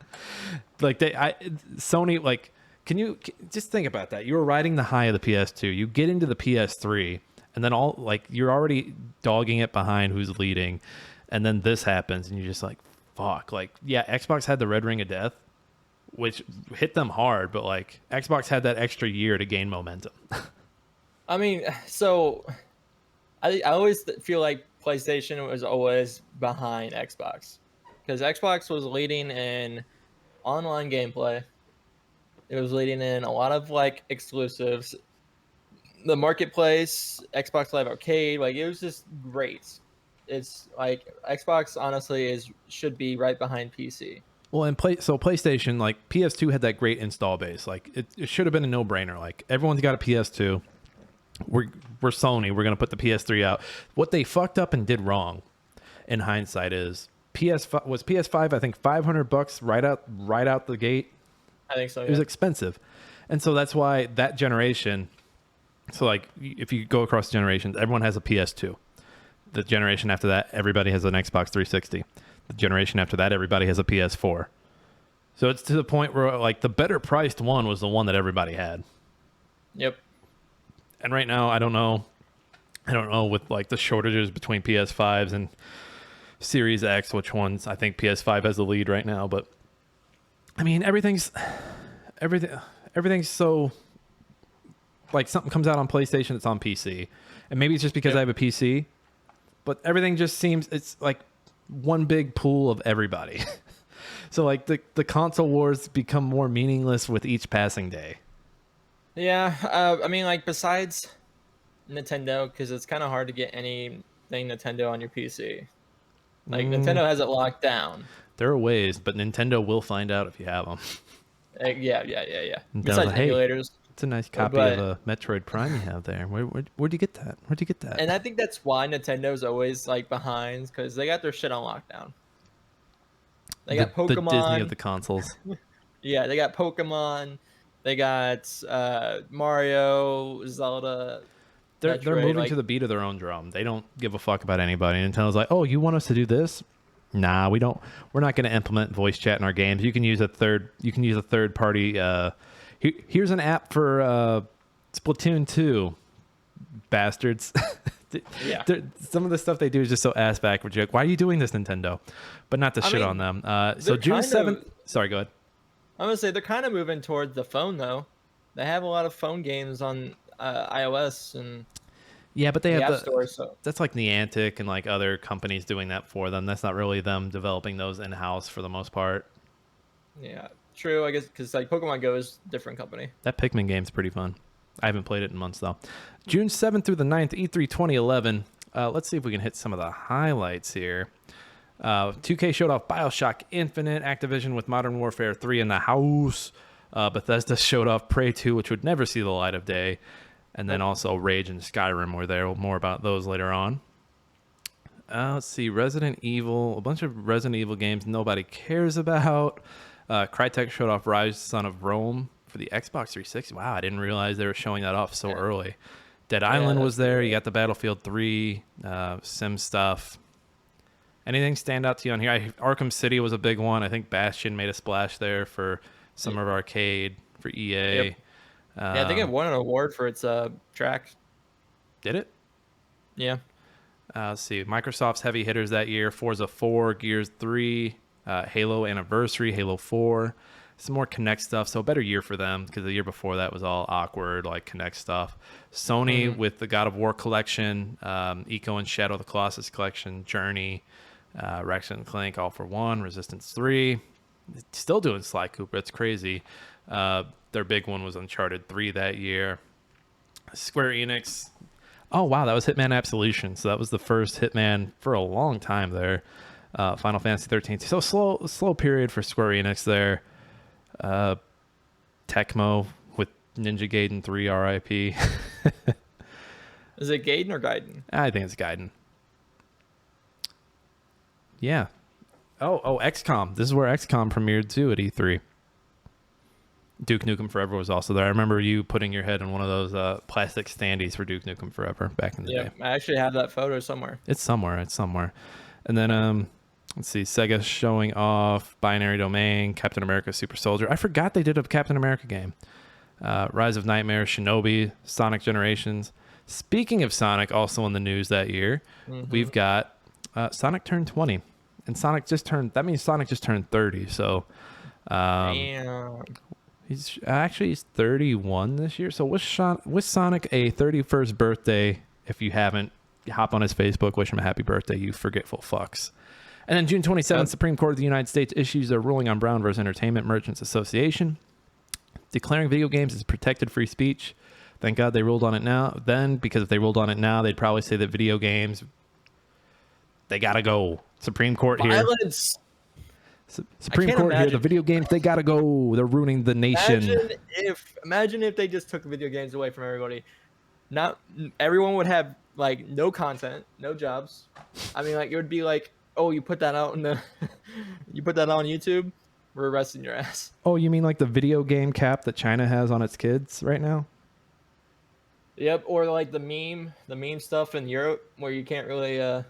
Sony, like, can you just think about that? You were riding the high of the PS2. You get into the PS3, and then you're already dogging it behind who's leading, and then this happens, and you're just like, fuck. Like, yeah, Xbox had the red ring of death, which hit them hard, but like Xbox had that extra year to gain momentum. I mean, so I always feel like PlayStation was always behind Xbox because Xbox was leading in online gameplay. It was leading in a lot of like exclusives. The marketplace, Xbox Live Arcade, like it was just great. It's like Xbox honestly should be right behind PC. Well, and PlayStation, like PS2 had that great install base. Like it should have been a no-brainer. Like everyone's got a PS2. We're Sony. We're gonna put the PS3 out. What they fucked up and did wrong, in hindsight, is PS5. I think $500 right out the gate. I think so. Yeah. It was expensive, and so that's why that generation. So like, if you go across generations, everyone has a PS2. The generation after that, everybody has an Xbox 360. The generation after that, everybody has a PS4. So it's to the point where like the better priced one was the one that everybody had. Yep. And right now, I don't know with like the shortages between PS5s and Series X, which ones. I think PS5 has the lead right now, but I mean, everything's so like something comes out on PlayStation, it's on PC. And maybe it's just because I have a PC, but everything just seems, it's like one big pool of everybody. So like the console wars become more meaningless with each passing day. Yeah, I mean, like besides Nintendo, because it's kind of hard to get anything Nintendo on your PC. Like Nintendo has it locked down. There are ways, but Nintendo will find out if you have them. Yeah. Besides Like, emulators. It's a nice copy of a Metroid Prime you have there. Where'd you get that? Where'd you get that? And I think that's why Nintendo's always like behind, because they got their shit on lockdown. They got Pokemon. The Disney of the consoles. Yeah, they got Pokemon. They got Mario, Zelda. They're moving to the beat of their own drum. They don't give a fuck about anybody. Nintendo's like, oh, you want us to do this? Nah, we don't. We're not going to implement voice chat in our games. You can use a third party. Here's an app for Splatoon 2, bastards. Yeah. Some of the stuff they do is just so ass backwards. Why are you doing this, Nintendo? But not to shit on them. So June 7th. Sorry, go ahead. I'm going to say they're kind of moving towards the phone, though. They have a lot of phone games on iOS. And Yeah, but they in have the App Store. So that's like Niantic and like other companies doing that for them. That's not really them developing those in house for the most part. yeah, true. I guess because like Pokemon Go is a different company. That Pikmin game's pretty fun. I haven't played it in months though. June 7th through the 9th, E3 2011. Let's see if we can hit some of the highlights here. 2K showed off BioShock Infinite, Activision with Modern Warfare 3 in the house. Bethesda showed off Prey 2, which would never see the light of day. And then also Rage and Skyrim were there. More about those later on. Let's see. Resident Evil. A bunch of Resident Evil games nobody cares about. Crytek showed off Rise, Son of Rome for the Xbox 360. Wow, I didn't realize they were showing that off so early. Dead Island was there. You got the Battlefield 3, Sim stuff. Anything stand out to you on here? Arkham City was a big one. I think Bastion made a splash there for Summer of Arcade for EA. Yep. Yeah, I think it won an award for its track. Did it? Yeah. Let's see. Microsoft's heavy hitters that year: Forza 4, Gears 3, Halo Anniversary, Halo 4. Some more Kinect stuff. So a better year for them because the year before that was all awkward, like Kinect stuff. Sony with the God of War collection, Eco and Shadow of the Colossus collection, Journey, Ratchet and Clank, All for One, Resistance 3. Still doing Sly Cooper. It's crazy. Their big one was Uncharted 3 that year. Square Enix. Oh, wow. That was Hitman Absolution. So that was the first Hitman for a long time there. Final Fantasy 13. So slow period for Square Enix there. Tecmo with Ninja Gaiden 3 RIP. Is it Gaiden or Gaiden? I think it's Gaiden. Yeah. Oh, XCOM. This is where XCOM premiered too at E3. Duke Nukem Forever was also there. I remember you putting your head in one of those plastic standees for Duke Nukem Forever back in the day. I actually have that photo somewhere. It's somewhere. And then let's see, Sega showing off Binary Domain, Captain America Super Soldier. I forgot they did a Captain America game. Rise of Nightmares, Shinobi, Sonic Generations. Speaking of Sonic, also in the news that year, we've got Sonic turned 20. And Sonic just turned 30. So Damn. He's 31 this year. So wish Sonic a 31st birthday. If you haven't, hop on his Facebook, wish him a happy birthday, you forgetful fucks. And then June 27th, Supreme Court of the United States issues a ruling on Brown versus Entertainment Merchants Association, declaring video games as protected free speech. Thank God they ruled on it now. Then, because if they ruled on it now, they'd probably say that video games, they gotta go. Supreme Court here. Violence. Supreme Court here. The video games, they gotta go. They're ruining the nation. Imagine if they just took video games away from everybody. Not everyone would have like no content, no jobs. I mean, like it would be like, oh, you put that out you put that on YouTube, we're arresting your ass. Oh, you mean like the video game cap that China has on its kids right now? Yep, or like the meme stuff in Europe where you can't really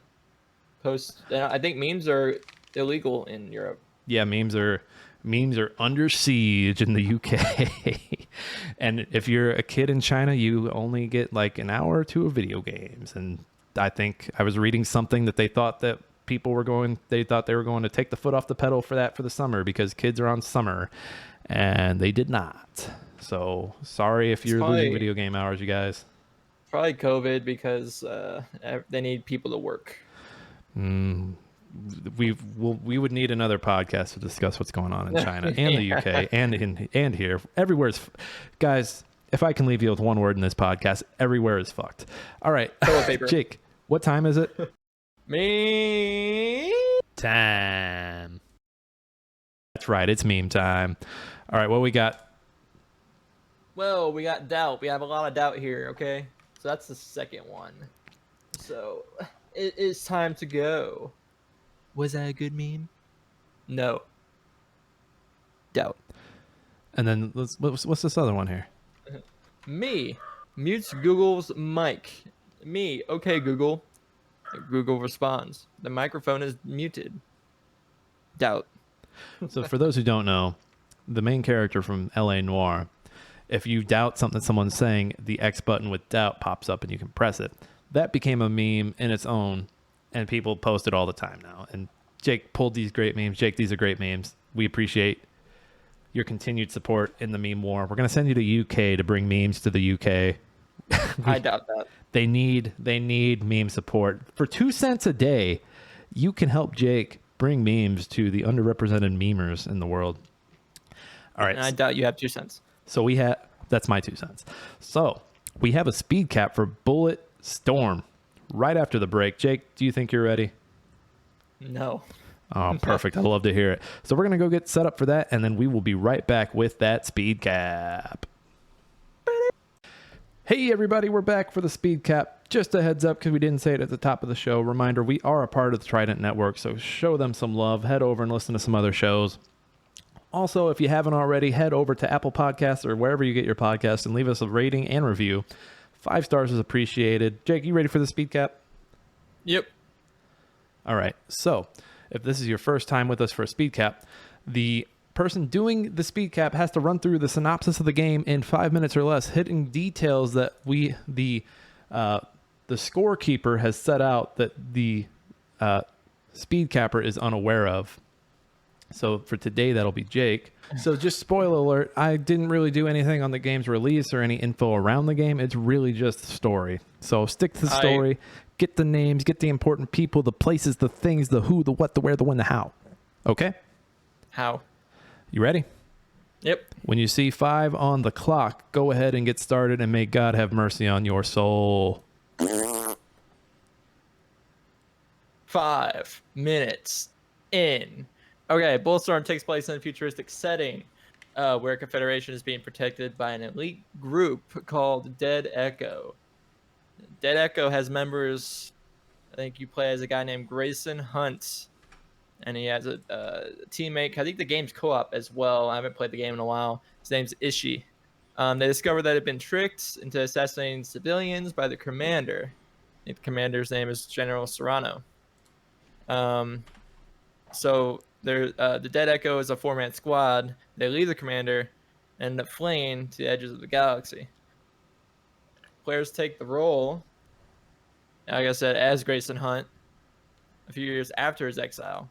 post. I think memes are illegal in Europe. Yeah, memes are under siege in the UK. And if you're a kid in China, you only get like an hour or two of video games. And I think I was reading something that they thought that they were going to take the foot off the pedal for the summer because kids are on summer, and they did not. So sorry if you're losing video game hours, you guys. Probably COVID because they need people to work. We would need another podcast to discuss what's going on in China and the UK and here. Everywhere's, guys. If I can leave you with one word in this podcast, everywhere is fucked. All right, Jake, what time is it? Meme time. That's right, it's meme time. All right, what we got? Well, we got doubt. We have a lot of doubt here. Okay, so that's the second one. So it is time to go. Was that a good meme? No. Doubt. And then what's this other one here? Me mutes Google's mic. Me, okay, Google. Google responds. The microphone is muted. Doubt. So for those who don't know, the main character from LA Noire, if you doubt something someone's saying, the X button with doubt pops up and you can press it. That became a meme in its own. And people post it all the time now. And Jake pulled these great memes. Jake, these are great memes. We appreciate your continued support in the meme war. We're going to send you to UK to bring memes to the UK. I doubt that. They need meme support. For 2 cents a day, you can help Jake bring memes to the underrepresented memers in the world. All right. And I doubt you have 2 cents. So that's my 2 cents. So we have a speed cap for Bulletstorm right after the break. Jake, do you think you're ready? No. Oh, perfect. I love to hear it. So we're going to go get set up for that, and then we will be right back with that speed cap. Hey, everybody. We're back for the speed cap. Just a heads up, because we didn't say it at the top of the show. Reminder, we are a part of the Trident Network, so show them some love. Head over and listen to some other shows. Also, if you haven't already, head over to Apple Podcasts or wherever you get your podcasts and leave us a rating and review. 5 stars is appreciated. Jake, you ready for the speed cap? Yep. All right. So if this is your first time with us for a speed cap, the person doing the speed cap has to run through the synopsis of the game in 5 minutes or less, hitting details that the scorekeeper has set out that the speed capper is unaware of. So for today, that'll be Jake. So just spoiler alert, I didn't really do anything on the game's release or any info around the game. It's really just the story. So stick to the story, get the names, get the important people, the places, the things, the who, the what, the where, the when, the how. Okay? How? You ready? Yep. When you see 5 on the clock, go ahead and get started, and may God have mercy on your soul. 5 minutes in. Okay, Bulletstorm takes place in a futuristic setting where Confederation is being protected by an elite group called Dead Echo. Dead Echo has members, I think you play as a guy named Grayson Hunt, and he has a teammate. I think the game's co-op as well. I haven't played the game in a while. His name's Ishii. They discovered that they'd been tricked into assassinating civilians by the commander. I think the commander's name is General Serrano. So the Dead Echo is a 4-man squad. They leave the commander and end up fleeing to the edges of the galaxy. Players take the role, like I said, as Grayson Hunt a few years after his exile,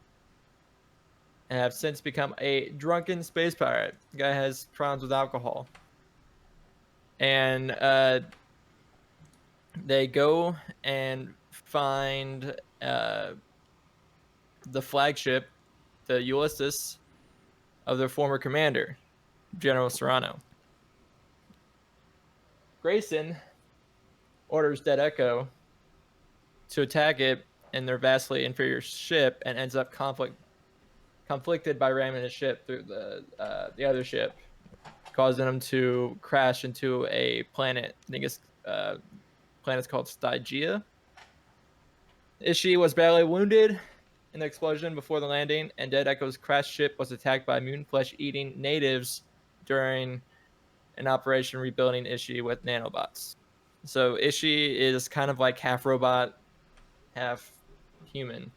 and have since become a drunken space pirate. The guy has problems with alcohol. And they go and find the flagship, the Ulysses, of their former commander, General Serrano. Grayson orders Dead Echo to attack it in their vastly inferior ship, and ends up conflicted by ramming his ship through the other ship, causing them to crash into a planet. I think it's planet's called Stygia. Ishii was badly wounded in the explosion before the landing, and Dead Echo's crashed ship was attacked by mutant flesh-eating natives during an operation rebuilding Ishii with nanobots. So Ishii is kind of like half robot, half human,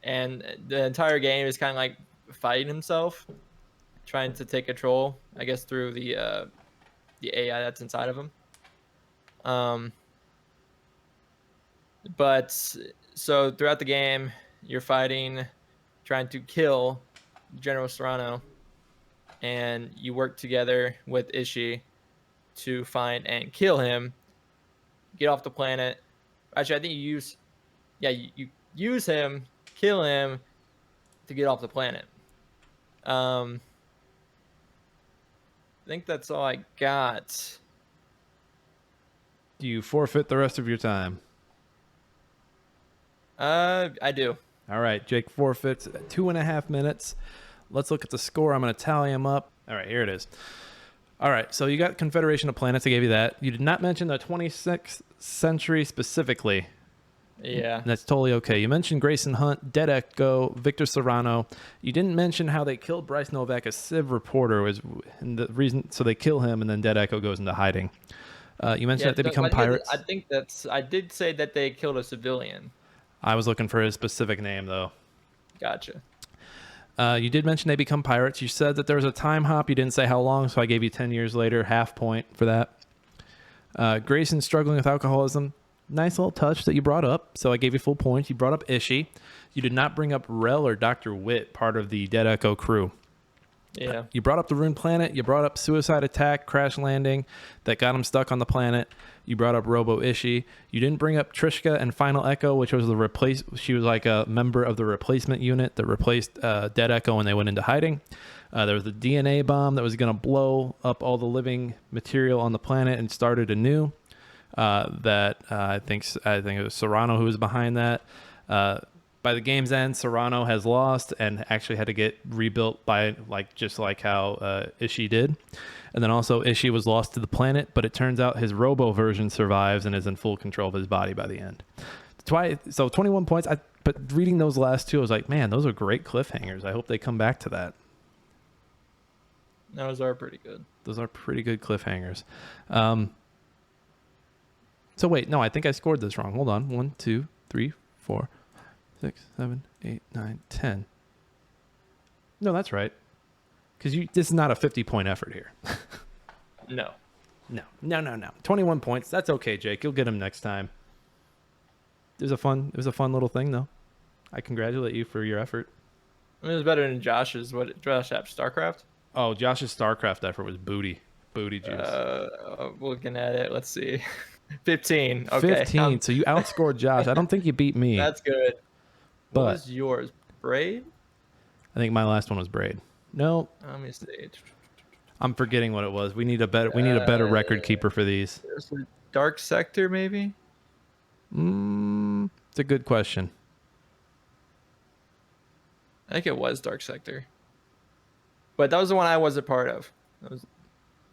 and the entire game is kind of like fighting himself, trying to take control, I guess, through the AI that's inside of him. But so throughout the game, you're fighting, trying to kill General Serrano, and you work together with Ishii to find and kill him, get off the planet. Actually, I think you use him, kill him to get off the planet. I think that's all I got. Do you forfeit the rest of your time? I do. All right, Jake forfeits 2.5 minutes. Let's look at the score. I'm going to tally them up. All right, here it is. All right, so you got Confederation of Planets. I gave you that. You did not mention the 26th century specifically. Yeah. That's totally okay. You mentioned Grayson Hunt, Dead Echo, Victor Serrano. You didn't mention how they killed Bryce Novak, a Civ reporter, was the reason. So they kill him, and then Dead Echo goes into hiding. You mentioned that they become pirates. I did say that they killed a civilian. I was looking for his specific name, though. Gotcha. You did mention they become pirates. You said that there was a time hop. You didn't say how long, so I gave you 10 years later, half point for that. Grayson struggling with alcoholism. Nice little touch that you brought up, so I gave you full point. You brought up Ishii. You did not bring up Rel or Dr. Witt, part of the Dead Echo crew. Yeah. You brought up the Ruined Planet. You brought up Suicide Attack, Crash Landing that got him stuck on the planet. You brought up Robo Ishii. You didn't bring up Trishka and Final Echo, which was she was like a member of the replacement unit that replaced Dead Echo when they went into hiding. There was the DNA bomb that was going to blow up all the living material on the planet and started anew. I think it was Serrano who was behind that. By the game's end, Serrano has lost and actually had to get rebuilt by just like how Ishii did. And then also Ishii was lost to the planet, but it turns out his Robo version survives and is in full control of his body by the end. So 21 points. But reading those last two, I was like, man, those are great cliffhangers. I hope they come back to that. Those are pretty good. Those are pretty good cliffhangers. So wait, no, I think I scored this wrong. Hold on. 1, 2, 3, 4, 6, 7, 8, 9, 10. No, that's right. Because this is not a 50-point effort here. No. 21 points. That's okay, Jake. You'll get them next time. It was a fun little thing, though. I congratulate you for your effort. I mean, it was better than Josh's. What Josh app? StarCraft? Oh, Josh's StarCraft effort was booty juice. Looking at it, let's see. 15. Okay. 15. So you outscored Josh. I don't think you beat me. That's good. But what was yours? Braid? I think my last one was Braid. No. Let me see. I'm forgetting what it was. We need a better record keeper for these. Dark Sector, maybe? It's a good question. I think it was Dark Sector. But that was the one I wasn't part of. That was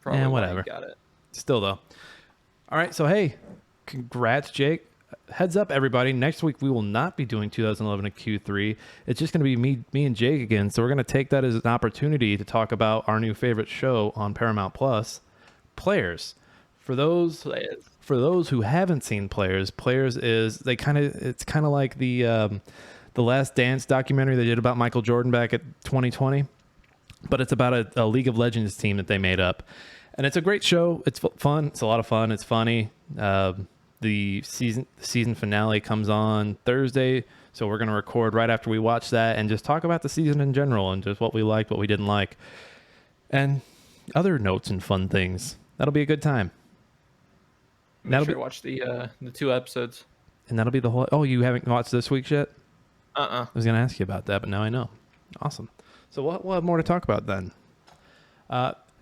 probably whatever. Got it. Still, though. All right, so hey, congrats, Jake. Heads up, everybody. Next week, we will not be doing 2011 at Q3. It's just going to be me and Jake again. So we're going to take that as an opportunity to talk about our new favorite show on Paramount Plus, Players. For those who haven't seen Players is it's kind of like the Last Dance documentary they did about Michael Jordan back at 2020, but it's about a League of Legends team that they made up. And it's a great show. It's fun. It's a lot of fun. It's funny. The season finale comes on Thursday, so we're going to record right after we watch that and just talk about the season in general and just what we liked, what we didn't like, and other notes and fun things. That'll be a good time. Make sure to watch the 2 episodes. And that'll be the whole... Oh, you haven't watched this week's yet? I was going to ask you about that, but now I know. Awesome. So we'll have more to talk about then.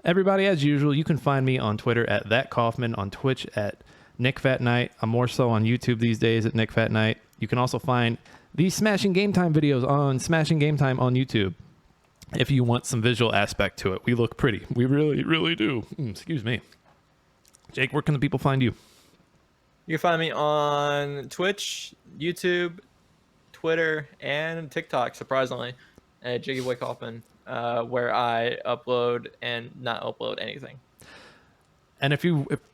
Everybody, as usual, you can find me on Twitter at @ThatKaufman, on Twitch at NickFatKnight. I'm more so on YouTube these days at NickFatKnight. You can also find these Smashing Game Time videos on Smashing Game Time on YouTube if you want some visual aspect to it. We look pretty. We really, really do. Excuse me. Jake, where can the people find you? You can find me on Twitch, YouTube, Twitter, and TikTok, surprisingly, at Jiggy Boy Kaufman, where I upload and not upload anything. And if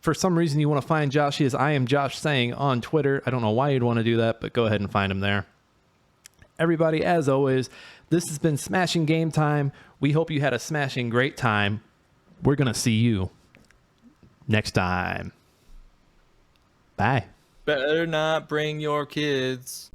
for some reason you want to find Josh, he is I am Josh Saying on Twitter. I don't know why you'd want to do that, but go ahead and find him there. Everybody, as always, this has been Smashing Game Time. We hope you had a smashing great time. We're going to see you next time. Bye. Better not bring your kids.